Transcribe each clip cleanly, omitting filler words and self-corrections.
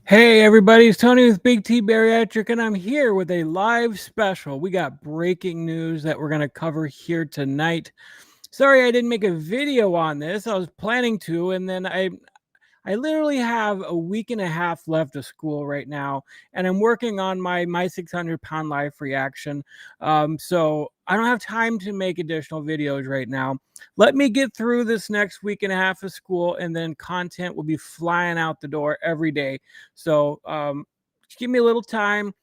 Hey everybody, it's Tony with Big T Bariatric, and I'm here with a live special. We got breaking news that we're going to cover here tonight. Sorry I didn't make a video on this. I was planning to, and then I literally have a week and a half left of school right now, and I'm working on my 600-pound life reaction. So I don't have time to make additional videos right now. Let me get through this next week and a half of school, and then content will be flying out the door every day. So just give me a little time.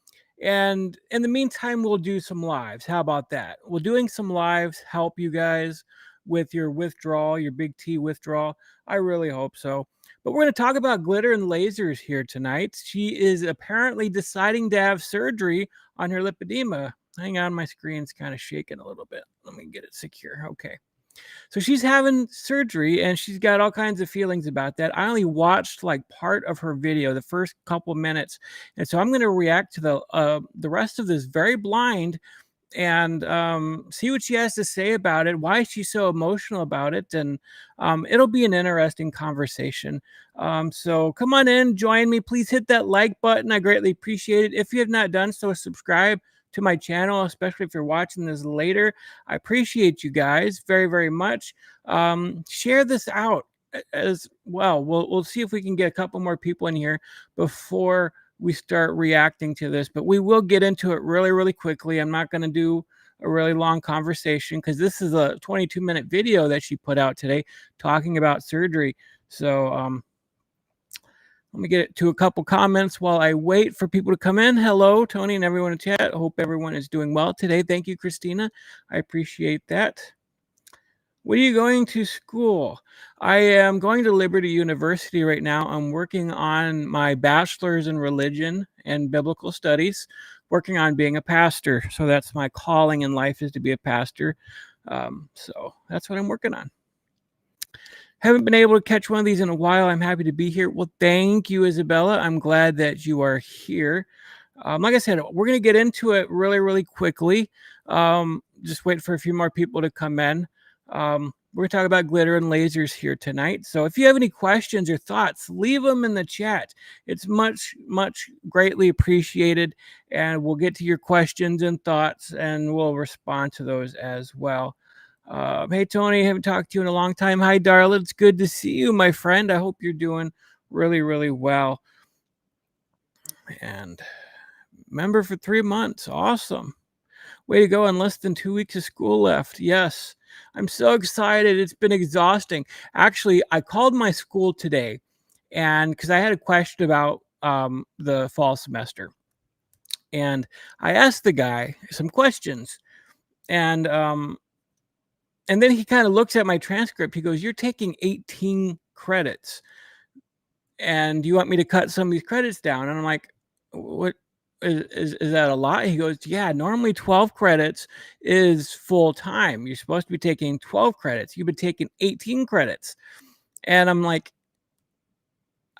And in the meantime, we'll do some lives. How about that? Will doing some lives help you guys with your withdrawal, your big T withdrawal? I really hope so. But we're going to talk about glitter and lasers here tonight. She is apparently deciding to have surgery on her lipedema. Hang on, my screen's kind of shaking a little bit. Let me get it secure. Okay. So she's having surgery and she's got all kinds of feelings about that. I only watched like part of her video, the first couple minutes. And so I'm going to react to the rest of this very blind and see what she has to say about it, why she's so emotional about it, and it'll be an interesting conversation. So come on in, join me. Please hit that like button. I greatly appreciate it. If you have not done so, subscribe to my channel, especially if you're watching this later. I appreciate you guys very, very much. Share this out as well. We'll see if we can get a couple more people in here before we start reacting to this, but we will get into it really, really quickly. I'm not going to do a really long conversation because this is a 22-minute video that she put out today talking about surgery. So let me get to a couple comments while I wait for people to come in. Hello, Tony and everyone in chat. Hope everyone is doing well today. Thank you, Christina. I appreciate that. What are you going to school? I am going to Liberty University right now. I'm working on my bachelor's in religion and biblical studies, working on being a pastor. So that's my calling in life, is to be a pastor. So that's what I'm working on. Haven't been able to catch one of these in a while. I'm happy to be here. Well, thank you, Isabella. I'm glad that you are here. Like I said, we're going to get into it really, really quickly. Just wait for a few more people to come in. We're going to talk about glitter and lasers here tonight. So if you have any questions or thoughts, leave them in the chat. It's much, much greatly appreciated. And we'll get to your questions and thoughts, and we'll respond to those as well. Hey, Tony, haven't talked to you in a long time. Hi, Darla. It's good to see you, my friend. I hope you're doing really, really well. And member for 3 months. Awesome. Way to go. In less than 2 weeks of school left. Yes. I'm so excited. It's been exhausting. Actually, I called my school today and because I had a question about the fall semester. And I asked the guy some questions. And then he kind of looks at my transcript. He goes, "You're taking 18 credits. And do you want me to cut some of these credits down?" And I'm like, "What is that a lot?" He goes, "Yeah, normally 12 credits is full time. You're supposed to be taking 12 credits. You've been taking 18 credits." And I'm like,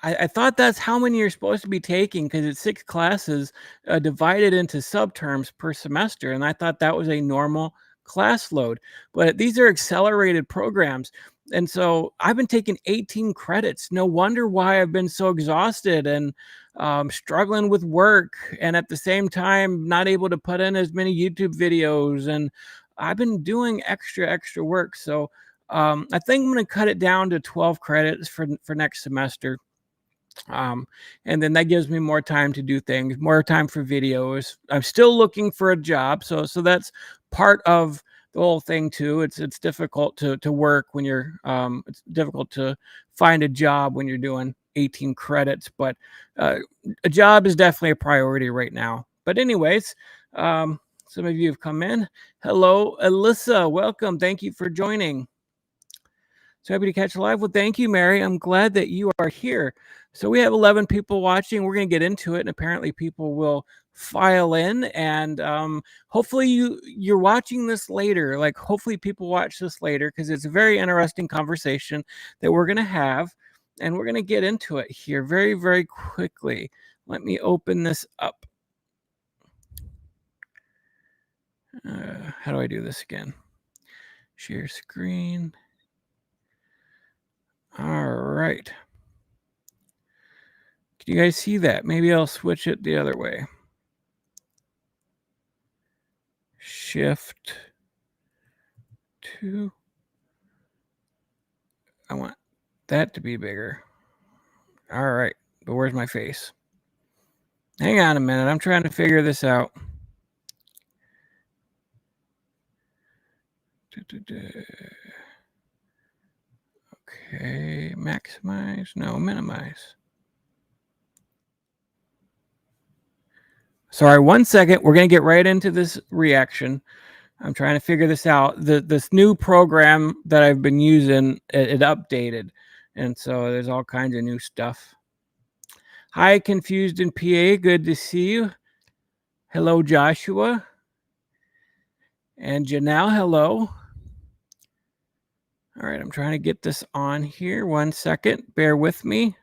I thought that's how many you're supposed to be taking because it's 6 classes divided into subterms per semester. And I thought that was a normal class load. But these are accelerated programs. And so I've been taking 18 credits. No wonder why I've been so exhausted and struggling with work. And at the same time, not able to put in as many YouTube videos. And I've been doing extra work. So I think I'm going to cut it down to 12 credits for next semester. And then that gives me more time to do things, more time for videos. I'm still looking for a job, so that's part of the whole thing too. It's difficult to work when you're it's difficult to find a job when you're doing 18 credits, but a job is definitely a priority right now. But anyways, some of you have come in. Hello, Alyssa, welcome. Thank you for joining. So happy to catch live. Well, thank you, Mary. I'm glad that you are here. So we have 11 people watching. We're going to get into it, and apparently people will file in. And hopefully you're watching this later. Like hopefully people watch this later because it's a very interesting conversation that we're going to have, and we're going to get into it here very, very quickly. Let me open this up. How do I do this again? Share screen. All right. Can you guys see that? Maybe I'll switch it the other way. Shift 2. I want that to be bigger. All right, but where's my face? Hang on a minute. I'm trying to figure this out. Okay, maximize. No, minimize. Sorry, 1 second. We're going to get right into this reaction. I'm trying to figure this out. This new program that I've been using, it updated. And so there's all kinds of new stuff. Hi, Confused in PA. Good to see you. Hello, Joshua. And Janelle, hello. All right, I'm trying to get this on here. 1 second. Bear with me.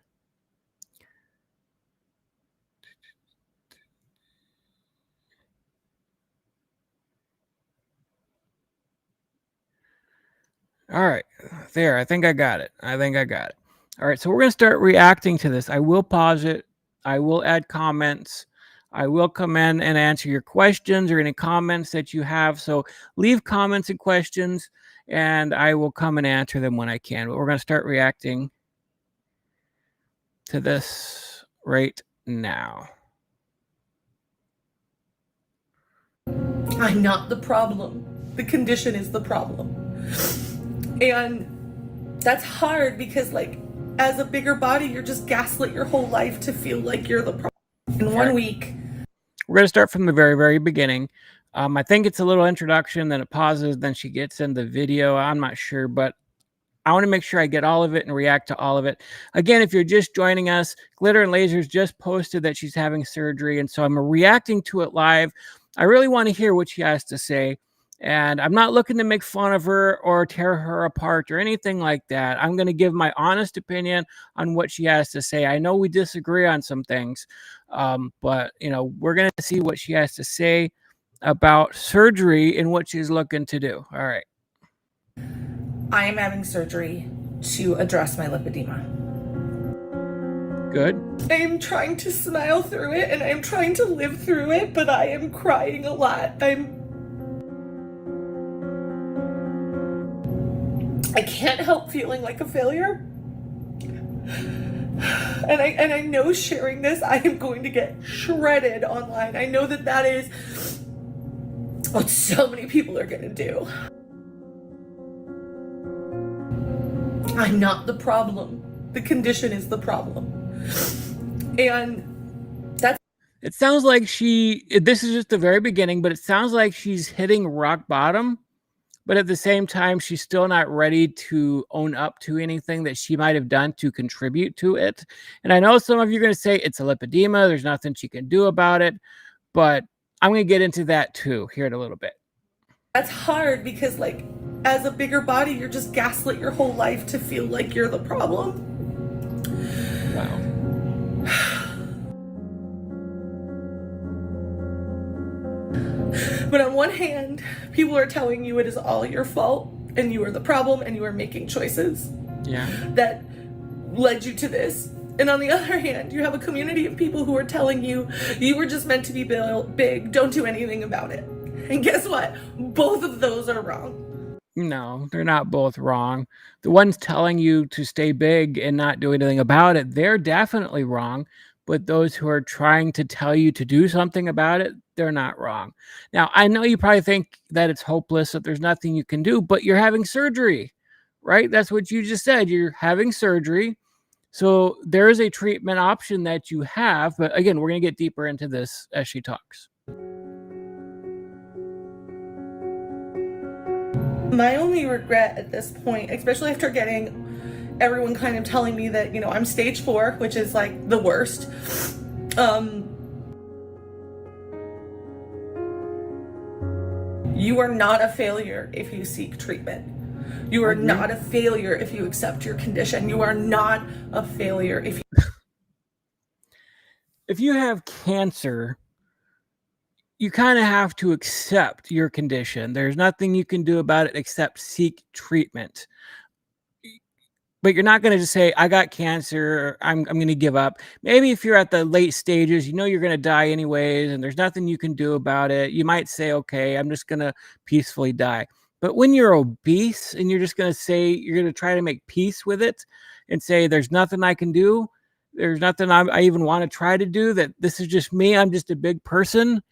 All right, there. I think I got it. All right, so we're going to start reacting to this. I will pause it. I will add comments. I will come in and answer your questions or any comments that you have. So leave comments and questions, and I will come and answer them when I can. But we're going to start reacting to this right now. I'm not the problem. The condition is the problem. And that's hard because, like, as a bigger body, you're just gaslit your whole life to feel like you're the problem. In 1 week. We're going to start from the very, very beginning. I think it's a little introduction, then it pauses, then she gets in the video. I'm not sure, but I want to make sure I get all of it and react to all of it. Again, if you're just joining us, Glitter and Lasers just posted that she's having surgery, and so I'm reacting to it live. I really want to hear what she has to say, and I'm not looking to make fun of her or tear her apart or anything like that. I'm going to give my honest opinion on what she has to say. I know we disagree on some things, but we're going to see what she has to say about surgery and what she's looking to do. All right. I am having surgery to address my lipedema. Good. I am trying to smile through it and I am trying to live through it, but I am crying a lot. I can't help feeling like a failure. And I know sharing this, I am going to get shredded online. I know that is what so many people are going to do. I'm not the problem. The condition is the problem. And it sounds like this is just the very beginning, but it sounds like she's hitting rock bottom, but at the same time, she's still not ready to own up to anything that she might have done to contribute to it. And I know some of you are going to say it's a lipedema. There's nothing she can do about it, but I'm going to get into that too here in a little bit. That's hard because, like, as a bigger body, you're just gaslit your whole life to feel like you're the problem. Wow. But on one hand, people are telling you it is all your fault and you are the problem and you are making choices that led you to this. And on the other hand, you have a community of people who are telling you you were just meant to be big, don't do anything about it. And guess what? Both of those are wrong. No, they're not both wrong. The ones telling you to stay big and not do anything about it, they're definitely wrong. But those who are trying to tell you to do something about it, they're not wrong. Now, I know you probably think that it's hopeless, that there's nothing you can do, but you're having surgery, right? That's what you just said. You're having surgery. So there is a treatment option that you have. But again, we're going to get deeper into this as she talks. My only regret at this point, especially after getting everyone kind of telling me that, I'm stage 4, which is like the worst. You are not a failure if you seek treatment. You are not a failure if you accept your condition. You are not a failure if you have cancer, you kind of have to accept your condition. There's nothing you can do about it except seek treatment. but you're not going to just say, I got cancer, I'm going to give up. Maybe if you're at the late stages, you're going to die anyways, and there's nothing you can do about it. You might say, okay, I'm just going to peacefully die. But when you're obese and you're just going to say, you're going to try to make peace with it and say, there's nothing I can do. There's nothing I even want to try to do, that this is just me. I'm just a big person.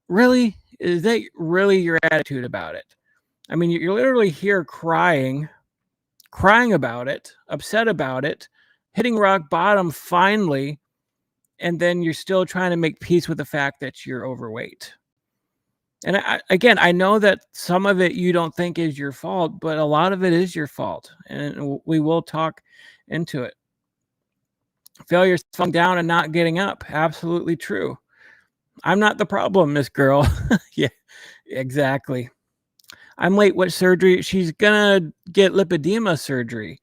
Really? Is that really your attitude about it? I mean, you're literally here crying about it, upset about it, hitting rock bottom finally, and then you're still trying to make peace with the fact that you're overweight. And I know that some of it you don't think is your fault, but a lot of it is your fault, and we will talk into it. Failure is falling down and not getting up. Absolutely true. I'm not the problem, Miss Girl. Yeah, exactly. I'm late. What surgery? She's gonna get lipedema surgery.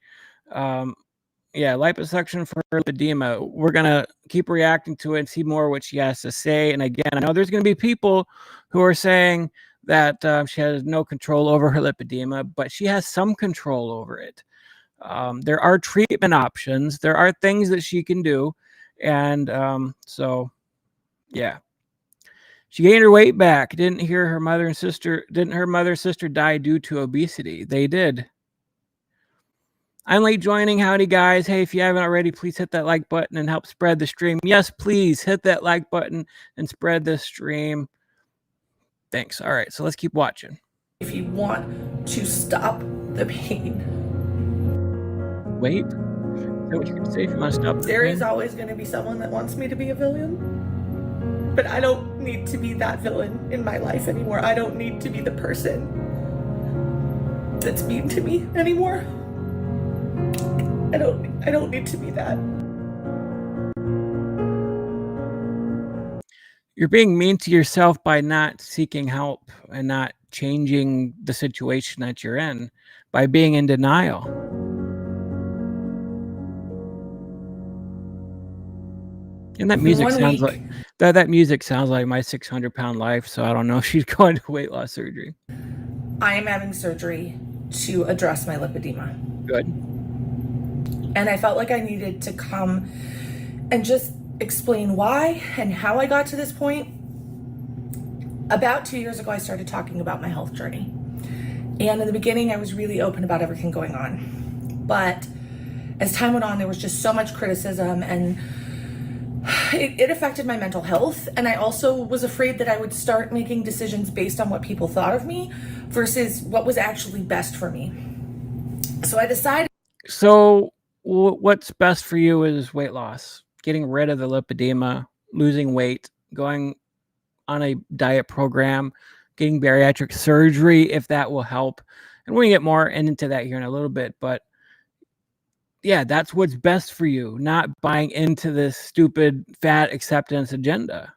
Yeah, liposuction for lipedema. We're gonna keep reacting to it and see more what she has to say. And again, I know there's gonna be people who are saying that she has no control over her lipedema, but she has some control over it. There are treatment options. There are things that she can do, and so yeah. She gained her weight back. Didn't her mother and sister die due to obesity? They did. I'm late joining. Howdy, guys. Hey, if you haven't already, please hit that like button and help spread the stream. Yes, please hit that like button and spread the stream. Thanks. All right, so let's keep watching. If you want to stop the pain. Wait. Is that what you're going to say if you want to stop the pain? There is always going to be someone that wants me to be a villain. But I don't need to be that villain in my life anymore. I don't need to be the person that's mean to me anymore. I don't need to be that. You're being mean to yourself by not seeking help and not changing the situation that you're in, by being in denial. And that music sounds like that music sounds like my 600-pound life. So I don't know if she's going to weight loss surgery. I am having surgery to address my lipedema. Good. And I felt like I needed to come and just explain why and how I got to this point. About 2 years ago, I started talking about my health journey. And in the beginning, I was really open about everything going on. But as time went on, there was just so much criticism, and it affected my mental health. And I also was afraid that I would start making decisions based on what people thought of me versus what was actually best for me. So I decided. So what's best for you is weight loss, getting rid of the lipedema, losing weight, going on a diet program, getting bariatric surgery, if that will help. And we're going to get more into that here in a little bit, but yeah, that's what's best for you, not buying into this stupid fat acceptance agenda.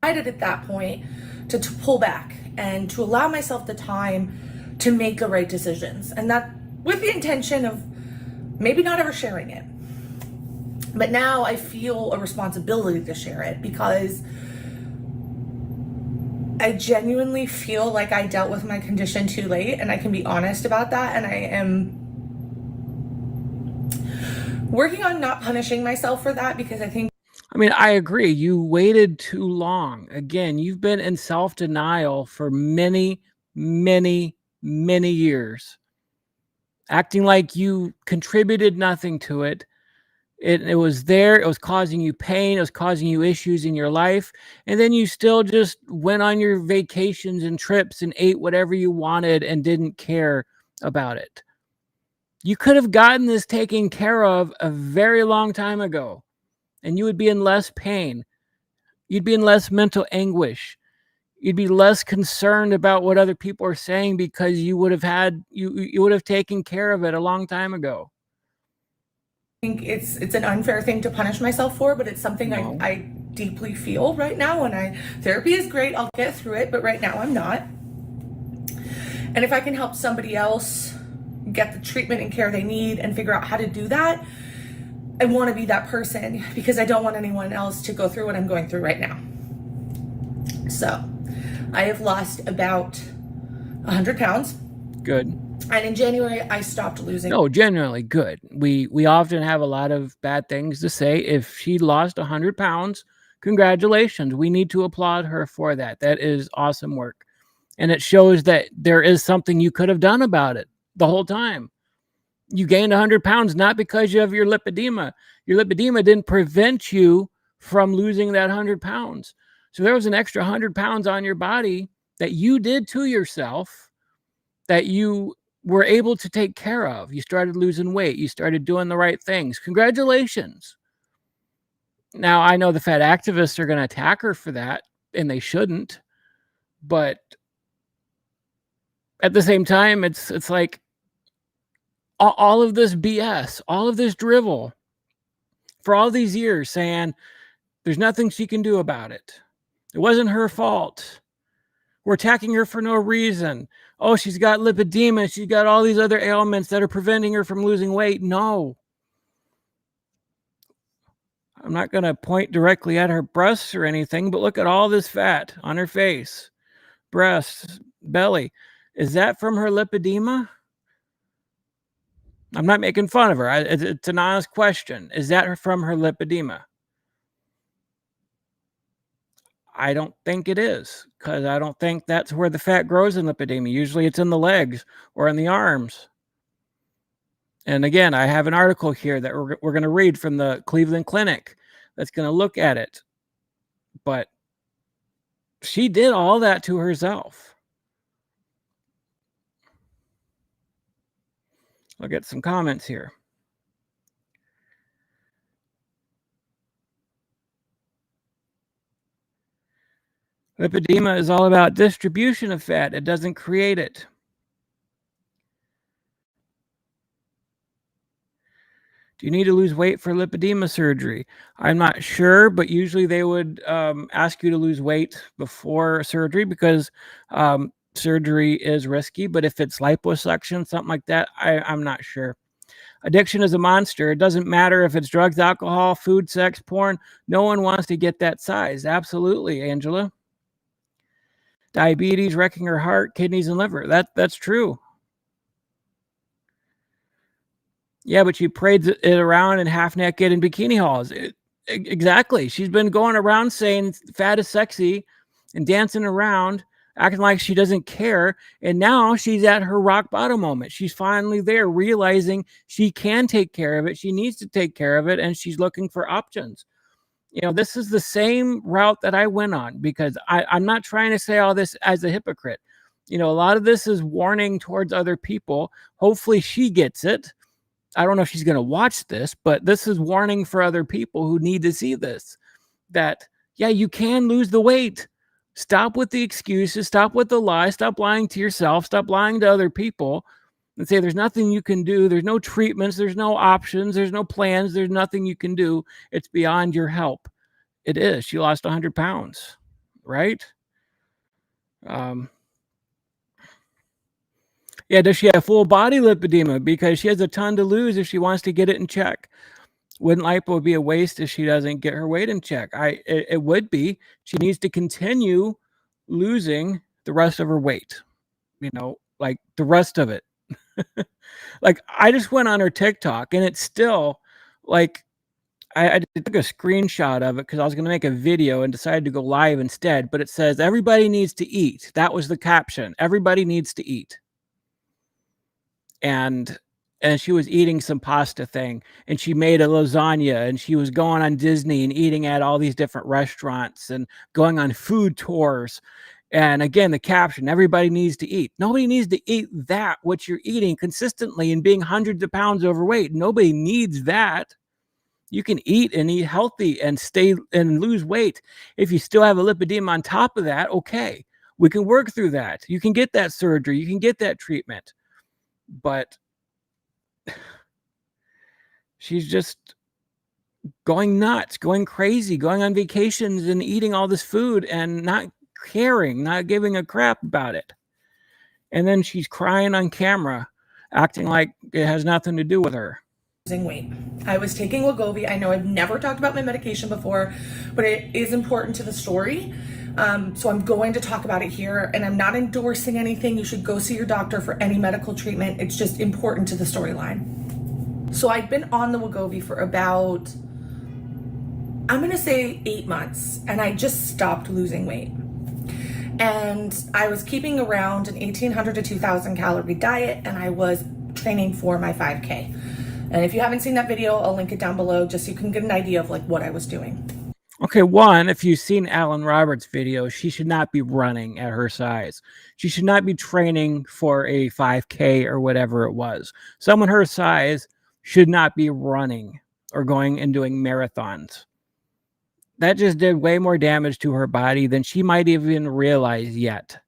I decided at that point to pull back and to allow myself the time to make the right decisions. And that with the intention of maybe not ever sharing it. But now I feel a responsibility to share it because I genuinely feel like I dealt with my condition too late, and I can be honest about that. And I am working on not punishing myself for that, because I think. I mean, I agree. You waited too long. Again, you've been in self-denial for many, many, many years, acting like you contributed nothing to it. It was there. It was causing you pain. It was causing you issues in your life. And then you still just went on your vacations and trips and ate whatever you wanted and didn't care about it. You could have gotten this taken care of a very long time ago, and you would be in less pain. You'd be in less mental anguish. You'd be less concerned about what other people are saying, because you would have taken care of it a long time ago. I think it's an unfair thing to punish myself for, but it's something I deeply feel right now. And therapy is great. I'll get through it, but right now I'm not. And if I can help somebody else get the treatment and care they need and figure out how to do that, I want to be that person, because I don't want anyone else to go through what I'm going through right now. So I have lost about 100 pounds. Good. And in January, I stopped losing. No, generally good. We often have a lot of bad things to say. If she lost 100 pounds, congratulations. We need to applaud her for that. That is awesome work. And it shows that there is something you could have done about it the whole time. You gained 100 pounds not because you have your lipedema. Your lipedema didn't prevent you from losing that 100 pounds. So there was an extra 100 pounds on your body that you did to yourself that you were able to take care of. You started losing weight. You started doing the right things. Congratulations. Now, I know the fat activists are going to attack her for that, and they shouldn't. But at the same time, it's like all of this BS, all of this drivel for all these years saying there's nothing she can do about it. It wasn't her fault. We're attacking her for no reason. Oh, she's got lipedema. She's got all these other ailments that are preventing her from losing weight. No. I'm not going to point directly at her breasts or anything, but look at all this fat on her face, breasts, belly. Is that from her lipedema? I'm not making fun of her. It's an honest question. Is that from her lipedema? I don't think it is, because I don't think that's where the fat grows in lipedema. Usually it's in the legs or in the arms. And again, I have an article here that we're going to read from the Cleveland Clinic that's going to look at it. But she did all that to herself. I'll get some comments here. Lipedema is all about distribution of fat. It doesn't create it. Do you need to lose weight for lipedema surgery? I'm not sure, but usually they would ask you to lose weight before surgery because surgery is risky. But if it's liposuction, something like that, I'm not sure. Addiction is a monster. It doesn't matter if it's drugs, alcohol, food, sex, porn. No one wants to get that size. Absolutely, Angela. Diabetes wrecking her heart, kidneys, and liver. That's true. Yeah, but she parades it around in half naked in bikini halls. Exactly. She's been going around saying fat is sexy and dancing around, acting like she doesn't care. And now she's at her rock bottom moment. She's finally there, realizing she can take care of it. She needs to take care of it. And she's looking for options. You know, this is the same route that I went on, because I'm not trying to say all this as a hypocrite. You know, a lot of this is warning towards other people. Hopefully she gets it. I don't know if she's going to watch this, but this is warning for other people who need to see this, that, yeah, you can lose the weight. Stop with the excuses. Stop with the lies. Stop lying to yourself. Stop lying to other people and say there's nothing you can do. There's no treatments. There's no options. There's no plans. There's nothing you can do. It's beyond your help. It is. She lost 100 pounds, right? Yeah, does she have full body lipedema? Because she has a ton to lose if she wants to get it in check. Wouldn't lipo be a waste if she doesn't get her weight in check? It would be. She needs to continue losing the rest of her weight. You know, like the rest of it. Like, I just went on her TikTok and it's still like, I took a screenshot of it because I was going to make a video and decided to go live instead. But it says, everybody needs to eat. That was the caption. Everybody needs to eat. And she was eating some pasta thing, and she made a lasagna, and she was going on Disney and eating at all these different restaurants and going on food tours. And again, the caption, everybody needs to eat. Nobody needs to eat that, what you're eating consistently and being hundreds of pounds overweight. Nobody needs that. You can eat and eat healthy and stay and lose weight. If you still have a lipedema on top of that, okay, we can work through that. You can get that surgery. You can get that treatment. But she's just going nuts, going crazy, going on vacations and eating all this food and not caring, not giving a crap about it. And then she's crying on camera, acting like it has nothing to do with her. Losing weight. I was taking Wegovy. I know I've never talked about my medication before, but it is important to the story. So I'm going to talk about it here, and I'm not endorsing anything. You should go see your doctor for any medical treatment. It's just important to the storyline. So I've been on the Wegovy for about, I'm going to say 8 months, and I just stopped losing weight. And I was keeping around an 1,800 to 2,000 calorie diet, and I was training for my 5K. And if you haven't seen that video, I'll link it down below just so you can get an idea of like what I was doing. Okay, one, if you've seen Alan Roberts' video, she should not be running at her size. She should not be training for a 5K or whatever it was. Someone her size should not be running or going and doing marathons. That just did way more damage to her body than she might even realize yet.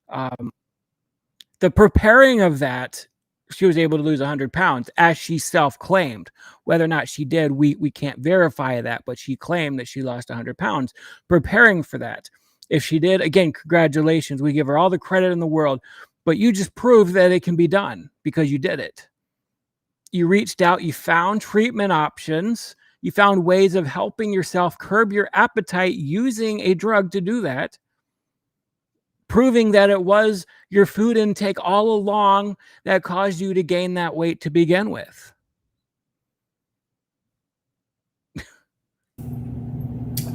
The preparing of that, she was able to lose 100 pounds, as she self-claimed. Whether or not she did, we can't verify that, but she claimed that she lost 100 pounds preparing for that. If she did, again, congratulations. We give her all the credit in the world, but you just proved that it can be done because you did it. You reached out, you found treatment options, you found ways of helping yourself curb your appetite using a drug to do that, proving that it was your food intake all along that caused you to gain that weight to begin with.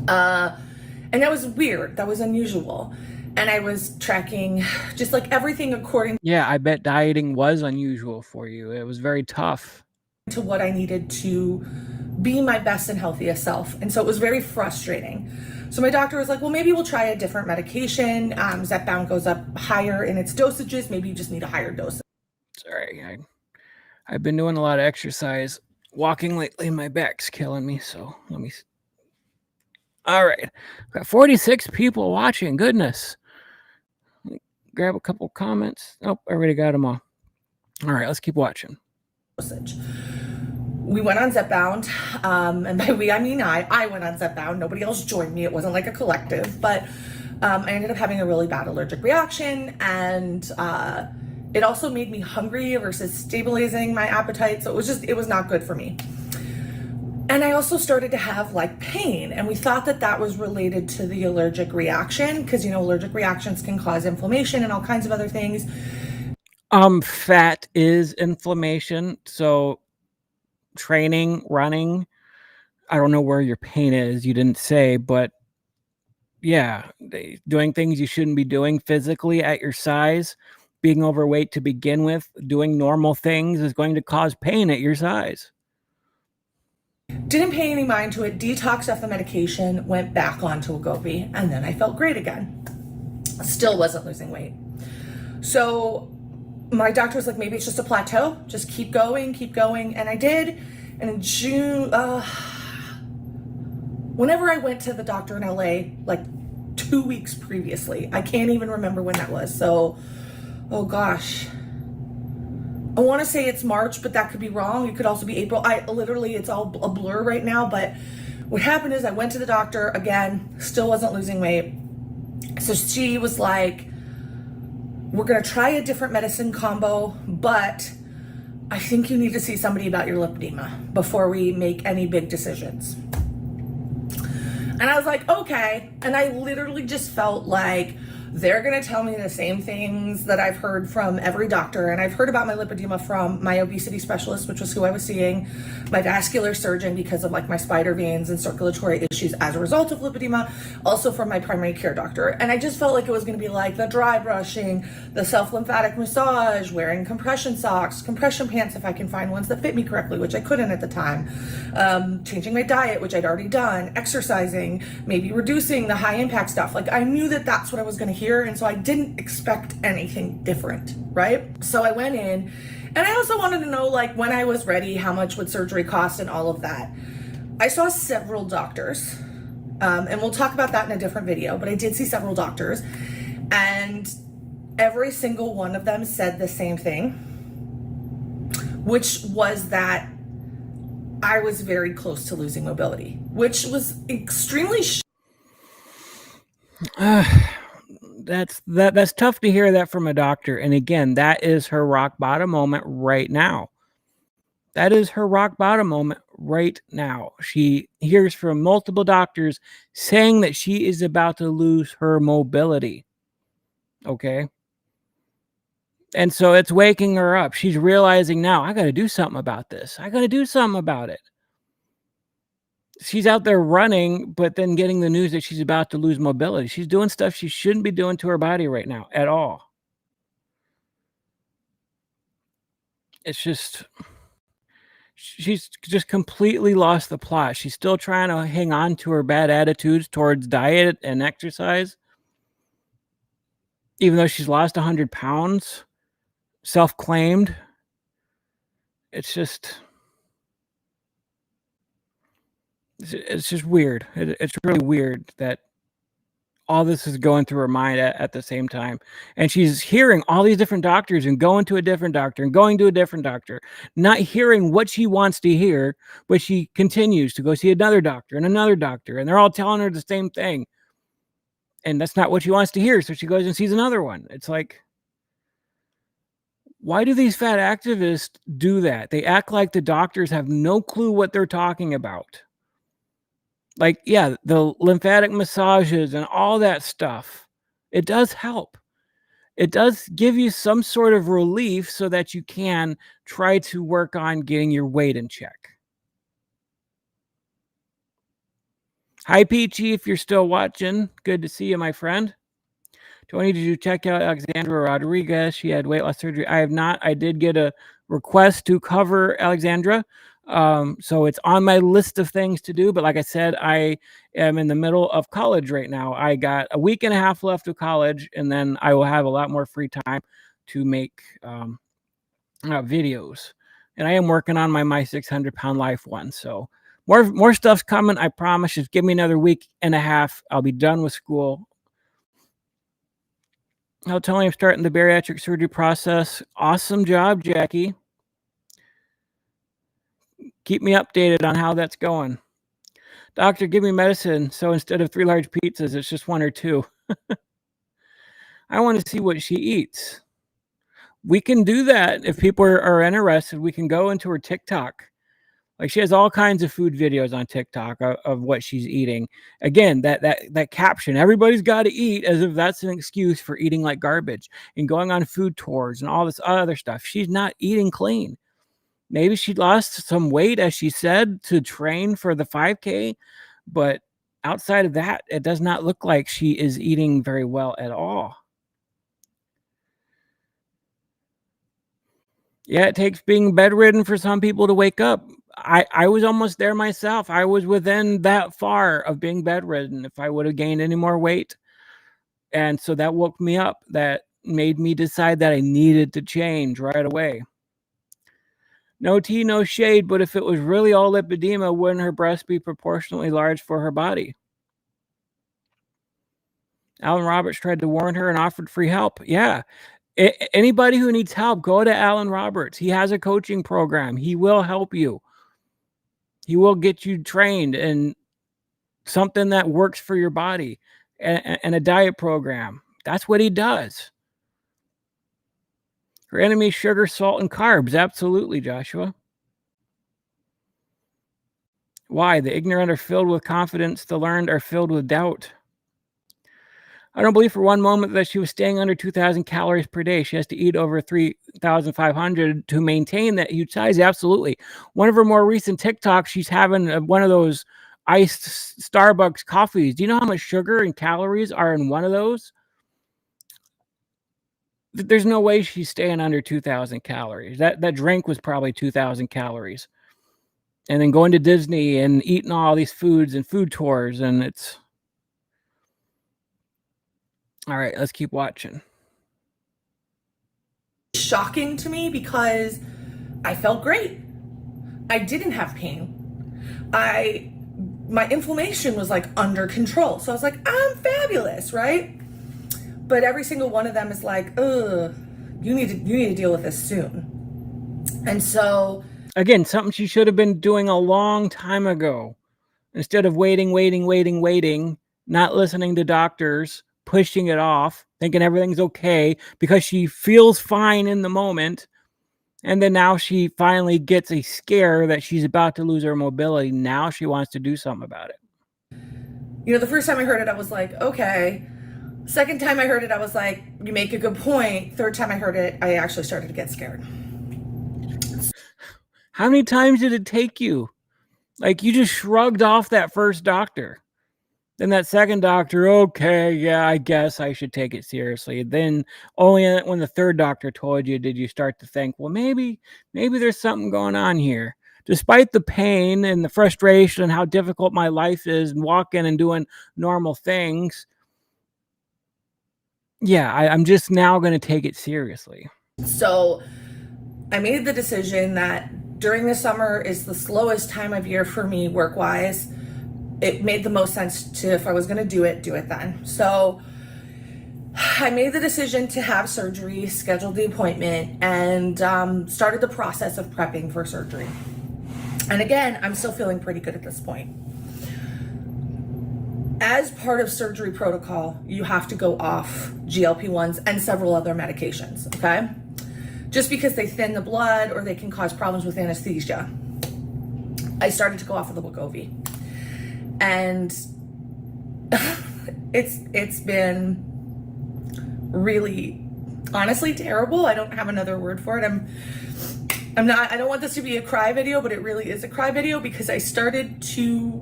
And that was weird. That was unusual. And I was tracking just like everything according. Yeah, I bet dieting was unusual for you. It was very tough. To what I needed to be my best and healthiest self. And so it was very frustrating. So my doctor was like, well, maybe we'll try a different medication. Zepbound goes up higher in its dosages. Maybe you just need a higher dose. Sorry, I've been doing a lot of exercise. Walking lately, my back's killing me. So let me. All right. Got 46 people watching. Goodness. Grab a couple comments. Oh, I already got them all. All right, let's keep watching. Dosage. We went on Zepbound, and by we I mean I went on Zepbound. Nobody else joined me. It wasn't like a collective, but I ended up having a really bad allergic reaction, and it also made me hungry versus stabilizing my appetite. So it was not good for me. And I also started to have like pain, and we thought that that was related to the allergic reaction because, you know, allergic reactions can cause inflammation and all kinds of other things. Fat is inflammation. So training, running, I don't know where your pain is. You didn't say, but yeah, doing things you shouldn't be doing physically at your size, being overweight to begin with, doing normal things is going to cause pain at your size. Didn't pay any mind to it, detoxed off the medication, went back onto Wegovy, and then I felt great again. Still wasn't losing weight. So my doctor was like, maybe it's just a plateau, just keep going, and I did. And in June, whenever I went to the doctor in LA, like 2 weeks previously, I can't even remember when that was. So, oh gosh, I want to say it's March, but that could be wrong. It could also be April. It's all a blur right now. But what happened is I went to the doctor again, still wasn't losing weight. So she was like, we're going to try a different medicine combo, but I think you need to see somebody about your lipedema before we make any big decisions. And I was like, okay. And I literally just felt like they're going to tell me the same things that I've heard from every doctor. And I've heard about my lipedema from my obesity specialist, which was who I was seeing, my vascular surgeon because of like my spider veins and circulatory issues as a result of lipedema, also from my primary care doctor. And I just felt like it was going to be like the dry brushing, the self-lymphatic massage, wearing compression socks, compression pants if I can find ones that fit me correctly, which I couldn't at the time, changing my diet, which I'd already done, exercising, maybe reducing the high impact stuff. Like I knew that that's what I was going to hear. And so I didn't expect anything different, right? So I went in, and I also wanted to know, like, when I was ready, how much would surgery cost and all of that. I saw several doctors, and we'll talk about that in a different video, but I did see several doctors, and every single one of them said the same thing, which was that I was very close to losing mobility, which was extremely That's tough to hear that from a doctor. And again, that is her rock bottom moment right now. That is her rock bottom moment right now. She hears from multiple doctors saying that she is about to lose her mobility. Okay. And so it's waking her up. She's realizing now, I got to do something about this. I got to do something about it. She's out there running, but then getting the news that she's about to lose mobility. She's doing stuff she shouldn't be doing to her body right now at all. It's just, she's just completely lost the plot. She's still trying to hang on to her bad attitudes towards diet and exercise, even though she's lost 100 pounds, self-claimed. It's just weird. It's really weird that all this is going through her mind at the same time. And she's hearing all these different doctors and going to a different doctor and going to a different doctor, not hearing what she wants to hear, but she continues to go see another doctor and another doctor, and they're all telling her the same thing. And that's not what she wants to hear, so she goes and sees another one. It's like, why do these fat activists do that? They act like the doctors have no clue what they're talking about. Like, yeah, the lymphatic massages and all that stuff, it does help. It does give you some sort of relief so that you can try to work on getting your weight in check. Hi, Peachy, if you're still watching. Good to see you, my friend. Tony, did you check out Alexandra Rodriguez? She had weight loss surgery. I have not. I did get a request to cover Alexandra. So it's on my list of things to do. But like I said, I am in the middle of college right now. I got a week and a half left of college, and then I will have a lot more free time to make videos. And I am working on my 600 pound life one. So more stuff's coming. I promise. Just give me another week and a half. I'll be done with school. I'll tell you I'm starting the bariatric surgery process. Awesome job, Jackie. Keep me updated on how that's going. Doctor, give me medicine. So instead of 3 large pizzas, it's just 1 or 2. I want to see what she eats. We can do that if people are interested. We can go into her TikTok. Like, she has all kinds of food videos on TikTok of what she's eating. Again, that caption, everybody's got to eat, as if that's an excuse for eating like garbage and going on food tours and all this other stuff. She's not eating clean. Maybe she lost some weight, as she said, to train for the 5K. But outside of that, it does not look like she is eating very well at all. Yeah, it takes being bedridden for some people to wake up. I was almost there myself. I was within that far of being bedridden if I would have gained any more weight. And so that woke me up. That made me decide that I needed to change right away. No tea, no shade, but if it was really all lipedema, wouldn't her breast be proportionately large for her body? Alan Roberts tried to warn her and offered free help. Yeah. Anybody who needs help, go to Alan Roberts. He has a coaching program. He will help you. He will get you trained in something that works for your body and a diet program. That's what he does. Her enemy is sugar, salt, and carbs. Absolutely, Joshua. Why? The ignorant are filled with confidence. The learned are filled with doubt. I don't believe for one moment that she was staying under 2,000 calories per day. She has to eat over 3,500 to maintain that huge size. Absolutely. One of her more recent TikToks, she's having one of those iced Starbucks coffees. Do you know how much sugar and calories are in one of those? There's no way she's staying under 2,000 calories. That drink was probably 2,000 calories. And then going to Disney and eating all these foods and food tours, and it's... All right, let's keep watching. Shocking to me because I felt great. I didn't have pain. My inflammation was like under control. So I was like, I'm fabulous, right? But every single one of them is like, ugh, you need to deal with this soon. And so again, something she should have been doing a long time ago. Instead of waiting, not listening to doctors, pushing it off, thinking everything's okay because she feels fine in the moment. And then now she finally gets a scare that she's about to lose her mobility. Now she wants to do something about it. You know, the first time I heard it, I was like, okay. Second time I heard it, I was like, you make a good point. Third time I heard it, I actually started to get scared. How many times did it take you? Like, you just shrugged off that first doctor. Then that second doctor, okay, yeah, I guess I should take it seriously. Then only when the third doctor told you did you start to think, well, maybe there's something going on here. Despite the pain and the frustration and how difficult my life is and walking and doing normal things, yeah, I'm just now going to take it seriously. So I made the decision that during the summer is the slowest time of year for me work-wise. It made the most sense to, if I was going to do it then. So I made the decision to have surgery, scheduled the appointment, and started the process of prepping for surgery. And again, I'm still feeling pretty good at this point. As part of surgery protocol, you have to go off GLP-1s and several other medications, okay? Just because they thin the blood or they can cause problems with anesthesia. I started to go off of the Wegovy. And it's been really, honestly terrible. I don't have another word for it. I don't want this to be a cry video, but it really is a cry video because I started to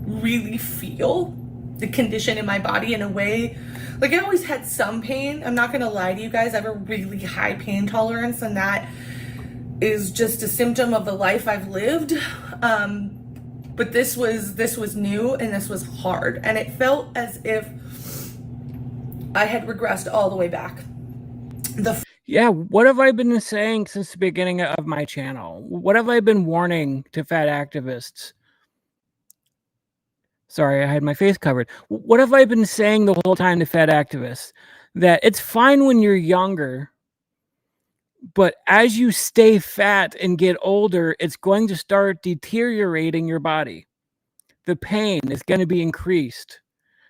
really feel the condition in my body in a way. Like, I always had some pain. I'm not gonna lie to you guys. I have a really high pain tolerance, and that is just a symptom of the life I've lived. But this was new and this was hard, and it felt as if I had regressed all the way back. Yeah, what have I been saying since the beginning of my channel? What have I been warning to fat activists? Sorry, I had my face covered. What have I been saying the whole time to fat activists? That it's fine when you're younger, but as you stay fat and get older, it's going to start deteriorating your body. The pain is going to be increased.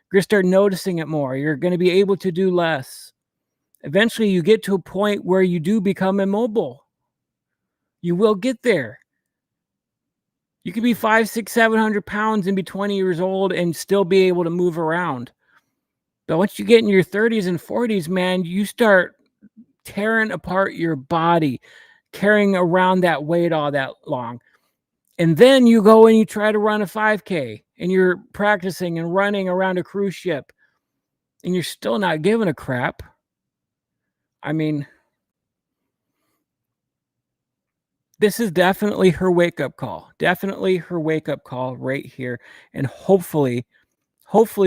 You're going to start noticing it more. You're going to be able to do less. Eventually, you get to a point where you do become immobile. You will get there. You could be 500, 600, 700 pounds and be 20 years old and still be able to move around. But once you get in your 30s and 40s, man, you start tearing apart your body, carrying around that weight all that long. And then you go and you try to run a 5K and you're practicing and running around a cruise ship and you're still not giving a crap. I mean, this is definitely her wake-up call. Definitely her wake-up call right here. And hopefully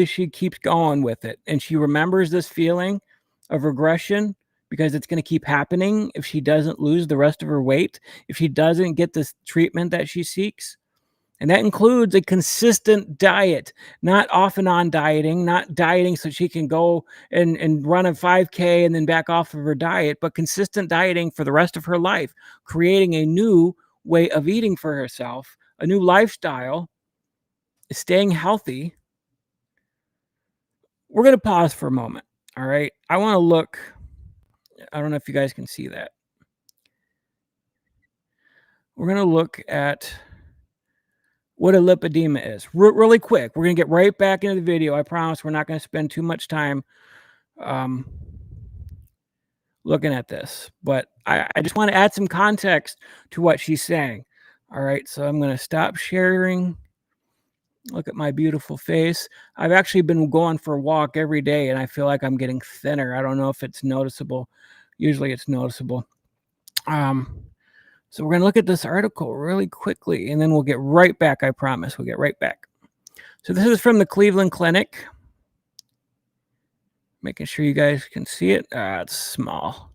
she keeps going with it. And she remembers this feeling of regression, because it's going to keep happening if she doesn't lose the rest of her weight, if she doesn't get this treatment that she seeks. And that includes a consistent diet, not off and on dieting, not dieting so she can go and run a 5K and then back off of her diet, but consistent dieting for the rest of her life, creating a new way of eating for herself, a new lifestyle, staying healthy. We're going to pause for a moment. All right. I want to look. I don't know if you guys can see that. We're going to look at what a lipedema is really quick. We're going to get right back into the video. I promise we're not going to spend too much time looking at this, but I just want to add some context to what she's saying. All right, so I'm going to stop sharing. Look at my beautiful face. I've actually been going for a walk every day, and I feel like I'm getting thinner. I don't know if it's noticeable. Usually it's noticeable. So we're going to look at this article really quickly, and then we'll get right back. I promise we'll get right back. So this is from the Cleveland Clinic. Making sure you guys can see it. It's small.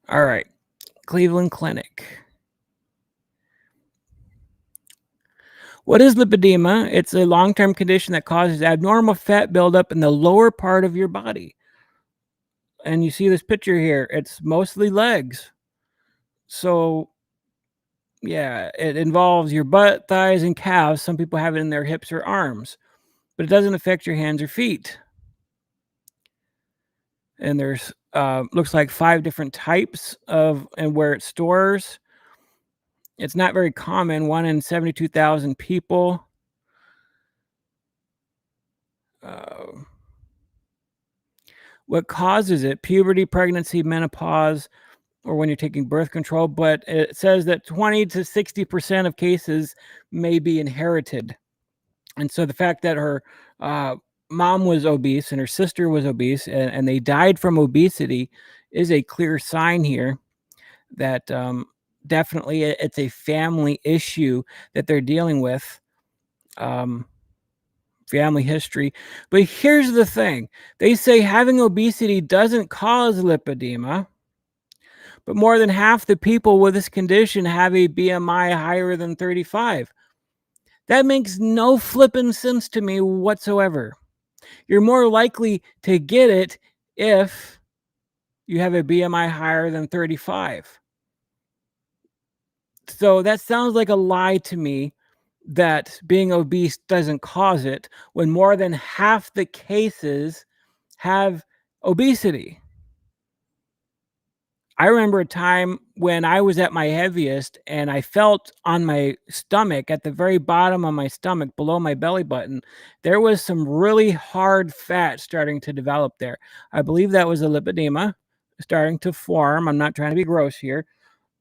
All right. Cleveland Clinic. What is lipedema? It's a long-term condition that causes abnormal fat buildup in the lower part of your body. And you see this picture here. It's mostly legs. So, yeah, it involves your butt, thighs, and calves. Some people have it in their hips or arms. But it doesn't affect your hands or feet. And there's looks like 5 different types of and where it stores. It's not very common, 1 in 72,000 people. What causes it? Puberty, pregnancy, menopause, or when you're taking birth control. But it says that 20 to 60% of cases may be inherited. And so the fact that her mom was obese and her sister was obese and they died from obesity is a clear sign here that definitely it's a family issue that they're dealing with. Family history. But here's the thing. They say having obesity doesn't cause lipedema, but more than half the people with this condition have a BMI higher than 35. That makes no flippin' sense to me whatsoever. You're more likely to get it if you have a BMI higher than 35. So that sounds like a lie to me, that being obese doesn't cause it, when more than half the cases have obesity. I remember a time when I was at my heaviest and I felt on my stomach, at the very bottom of my stomach, below my belly button, there was some really hard fat starting to develop there. I believe that was a lipedema starting to form. I'm not trying to be gross here,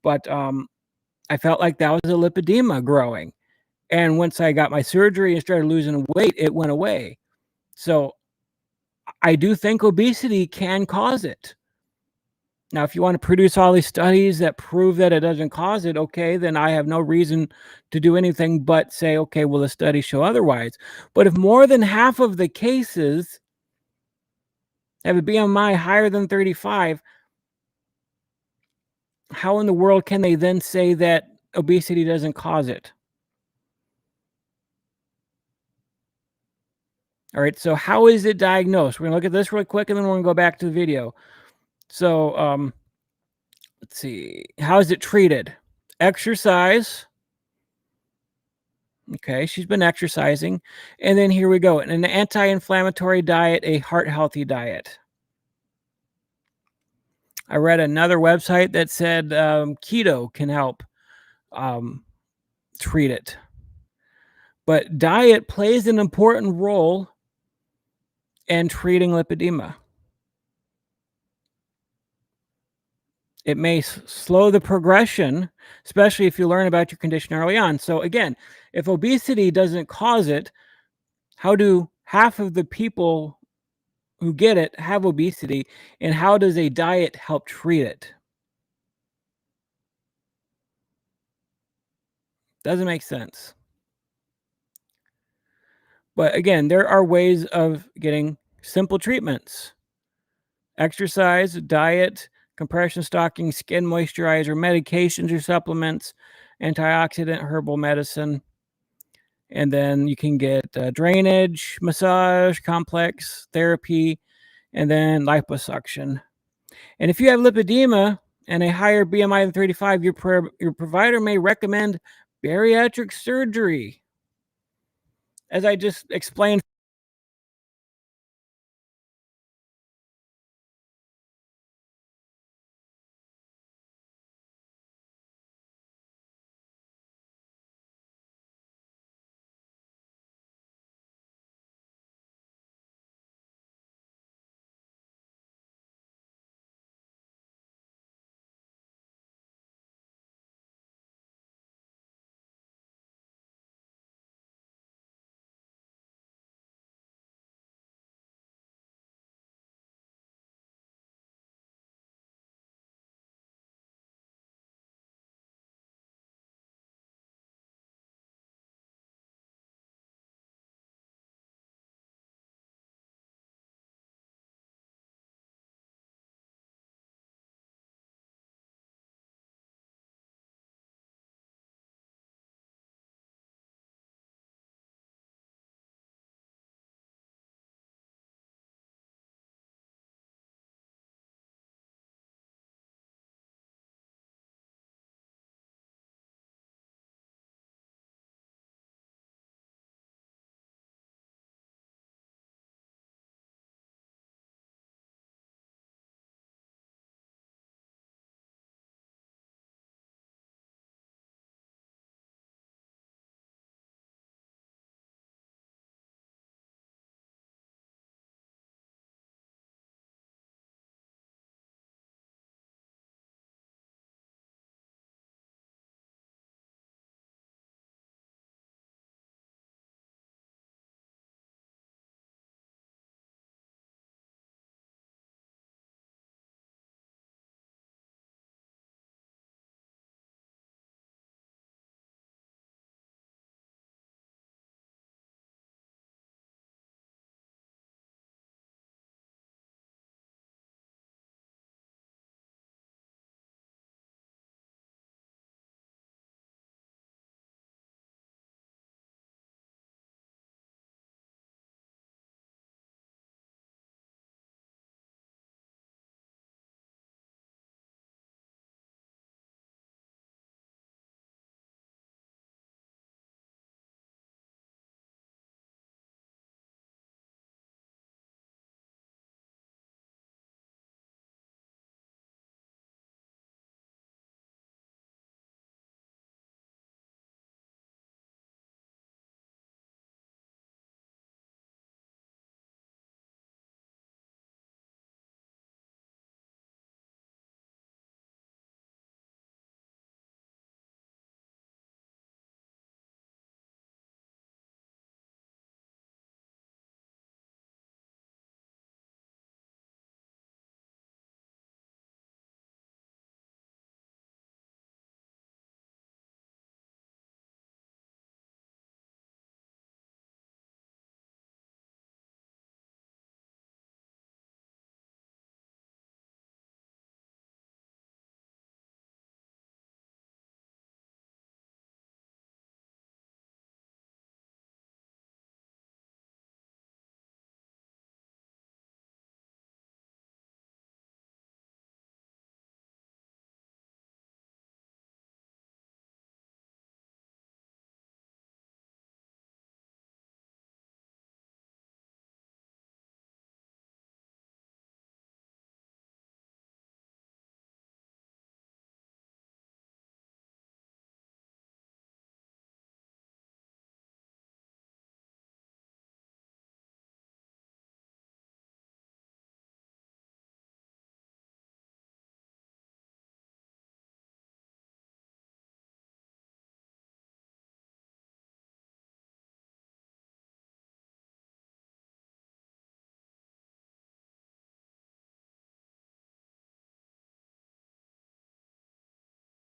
but I felt like that was a lipedema growing. And once I got my surgery and started losing weight, it went away. So I do think obesity can cause it. Now, if you want to produce all these studies that prove that it doesn't cause it, okay, then I have no reason to do anything but say, okay, well, the studies show otherwise. But if more than half of the cases have a BMI higher than 35, how in the world can they then say that obesity doesn't cause it? All right, so how is it diagnosed? We're going to look at this real quick, and then we're going to go back to the video. So let's see. How is it treated? Exercise. Okay, she's been exercising. And then here we go. An anti-inflammatory diet, a heart-healthy diet. I read another website that said keto can help treat it. But diet plays an important role in treating lipedema. It may slow the progression, especially if you learn about your condition early on. So again, if obesity doesn't cause it, how do half of the people who get it have obesity, and how does a diet help treat it? Doesn't make sense. But again, there are ways of getting simple treatments. Exercise, diet, compression stocking, skin moisturizer, medications or supplements, antioxidant, herbal medicine. And then you can get drainage, massage, complex therapy, and then liposuction. And if you have lipedema and a higher BMI than 35, your provider may recommend bariatric surgery. As I just explained